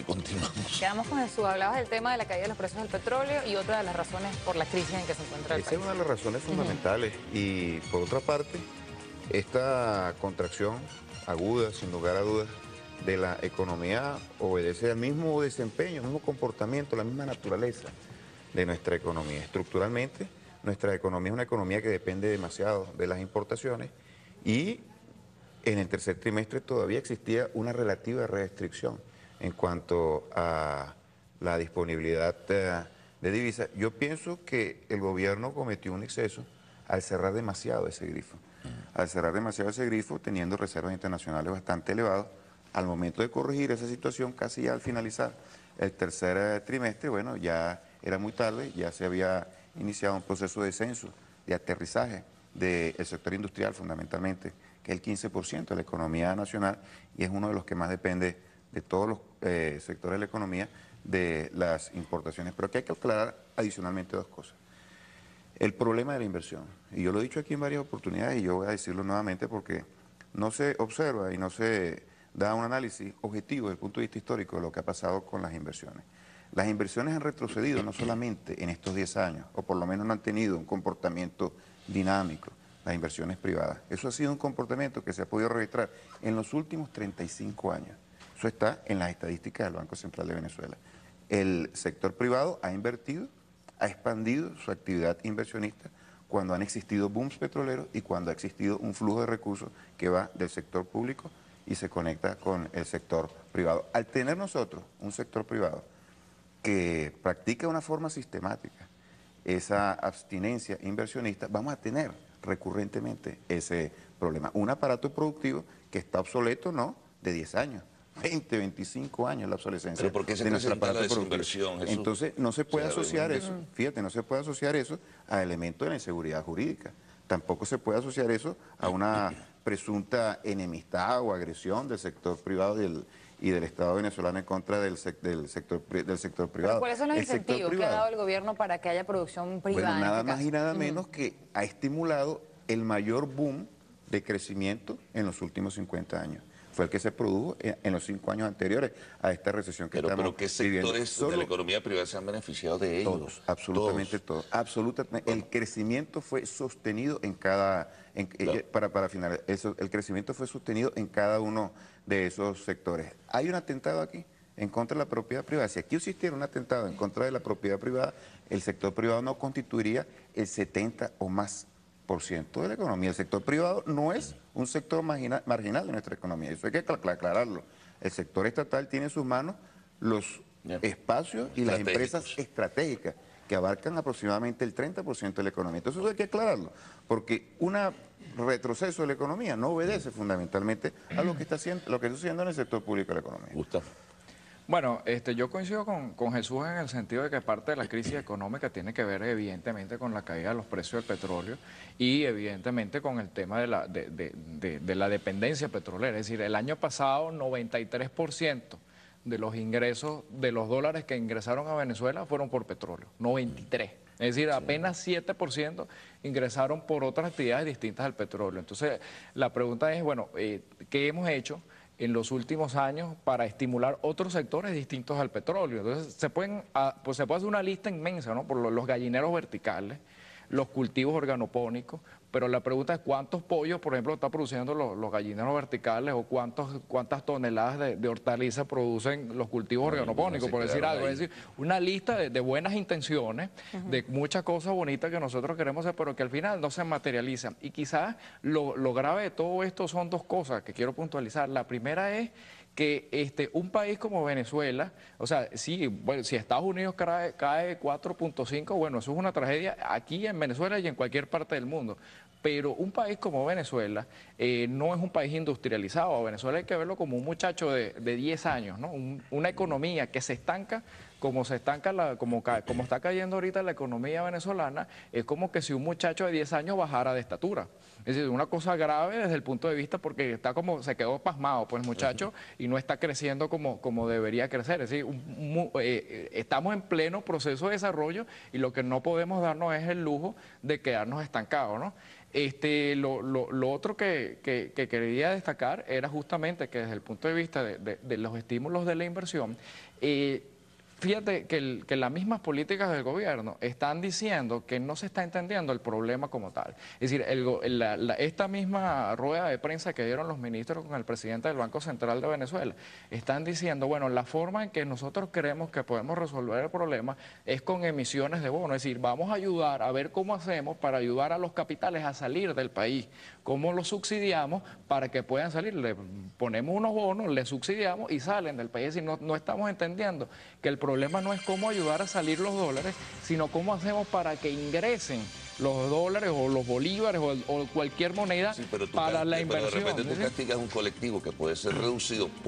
continuamos. Quedamos con Jesús. Hablabas del tema de la caída de los precios del petróleo y otra de las razones por la crisis en que se encuentra el Esa es país. una de las razones fundamentales. Y por otra parte, esta contracción aguda, sin lugar a dudas, de la economía obedece al mismo desempeño, al mismo comportamiento, la misma naturaleza de nuestra economía. Estructuralmente, nuestra economía es una economía que depende demasiado de las importaciones y en el tercer trimestre todavía existía una relativa restricción en cuanto a la disponibilidad de divisas. Yo pienso que el gobierno cometió un exceso al cerrar demasiado ese grifo. Al cerrar demasiado ese grifo, teniendo reservas internacionales bastante elevadas, al momento de corregir esa situación, casi ya al finalizar el tercer trimestre, bueno, ya era muy tarde, ya se había iniciado un proceso de descenso, de aterrizaje del sector industrial fundamentalmente, que es el 15% de la economía nacional y es uno de los que más depende de todos los sectores de la economía de las importaciones. Pero aquí hay que aclarar adicionalmente dos cosas. El problema de la inversión, y yo lo he dicho aquí en varias oportunidades y yo voy a decirlo nuevamente porque no se observa y no se da un análisis objetivo desde el punto de vista histórico de lo que ha pasado con las inversiones. Las inversiones han retrocedido no solamente en estos 10 años, o por lo menos no han tenido un comportamiento dinámico, las inversiones privadas. Eso ha sido un comportamiento que se ha podido registrar en los últimos 35 años. Eso está en las estadísticas del Banco Central de Venezuela. El sector privado ha invertido, ha expandido su actividad inversionista cuando han existido booms petroleros y cuando ha existido un flujo de recursos que va del sector público y se conecta con el sector privado. Al tener nosotros un sector privado que practica de una forma sistemática esa abstinencia inversionista, vamos a tener recurrentemente ese problema. Un aparato productivo que está obsoleto, no, de 10 años. 20, 25 años la obsolescencia. ¿Pero por qué se presenta la desinversión, Jesús? Entonces, no se puede asociar eso, fíjate, no se puede asociar eso a elementos de la inseguridad jurídica. Tampoco se puede asociar eso a una presunta enemistad o agresión del sector privado y del Estado venezolano en contra del sector privado. ¿Pero cuáles son los incentivos que ha dado el gobierno para que haya producción privada? Bueno, nada en este más caso? y nada menos que ha estimulado el mayor boom de crecimiento en los últimos 50 años. Fue el que se produjo en los 5 años anteriores a esta recesión que estamos viviendo. ¿Pero qué sectores de la economía privada se han beneficiado de ello? Todos, absolutamente todos. Absolutamente. El crecimiento fue sostenido en cada... Para finalizar, el crecimiento fue sostenido en cada uno de esos sectores. Hay un atentado aquí en contra de la propiedad privada. Si aquí existiera un atentado en contra de la propiedad privada, el sector privado no constituiría el 70 o más por ciento de la economía. El sector privado no es un sector marginal de nuestra economía. Eso hay que aclararlo. El sector estatal tiene en sus manos los espacios y las empresas estratégicas que abarcan aproximadamente el 30% de la economía. Entonces eso hay que aclararlo, porque un retroceso de la economía no obedece fundamentalmente a lo que está sucediendo en el sector público de la economía. Gustavo. Bueno, yo coincido con Jesús en el sentido de que parte de la crisis económica tiene que ver evidentemente con la caída de los precios del petróleo y evidentemente con el tema de la dependencia petrolera. Es decir, el año pasado 93% de los ingresos de los dólares que ingresaron a Venezuela fueron por petróleo, 93%. Es decir, apenas 7% ingresaron por otras actividades distintas al petróleo. Entonces, la pregunta es, bueno, ¿qué hemos hecho en los últimos años para estimular otros sectores distintos al petróleo? Entonces, se puede hacer una lista inmensa, ¿no? Por los gallineros verticales, los cultivos organopónicos, pero la pregunta es cuántos pollos, por ejemplo, está produciendo los gallineros verticales o cuántas toneladas de hortalizas producen los cultivos organopónicos, por decir algo. Es decir, una lista de buenas intenciones, de muchas cosas bonitas que nosotros queremos hacer, pero que al final no se materializan. Y quizás lo grave de todo esto son dos cosas que quiero puntualizar. La primera es que un país como Venezuela, o sea, sí, bueno, si Estados Unidos cae 4.5, bueno, eso es una tragedia aquí en Venezuela y en cualquier parte del mundo. Pero un país como Venezuela no es un país industrializado. A Venezuela hay que verlo como un muchacho de 10 años, ¿no? Una economía que se estanca, como está cayendo ahorita la economía venezolana, es como que si un muchacho de 10 años bajara de estatura. Es decir, una cosa grave desde el punto de vista porque se quedó pasmado, pues, muchacho, y no está creciendo como debería crecer. Es decir, estamos en pleno proceso de desarrollo y lo que no podemos darnos es el lujo de quedarnos estancados, ¿no? Lo otro que quería destacar era justamente que desde el punto de vista de los estímulos de la inversión, fíjate que las mismas políticas del gobierno están diciendo que no se está entendiendo el problema como tal. Es decir, esta misma rueda de prensa que dieron los ministros con el presidente del Banco Central de Venezuela, están diciendo, bueno, la forma en que nosotros creemos que podemos resolver el problema es con emisiones de bonos. Es decir, vamos a ayudar a ver cómo hacemos para ayudar a los capitales a salir del país, cómo los subsidiamos para que puedan salir. Le ponemos unos bonos, les subsidiamos y salen del país. Es decir, no estamos entendiendo que el problema no es cómo ayudar a salir los dólares, sino cómo hacemos para que ingresen los dólares o los bolívares o cualquier moneda para la inversión. Pero de repente tú castigas un colectivo que puede ser reducido por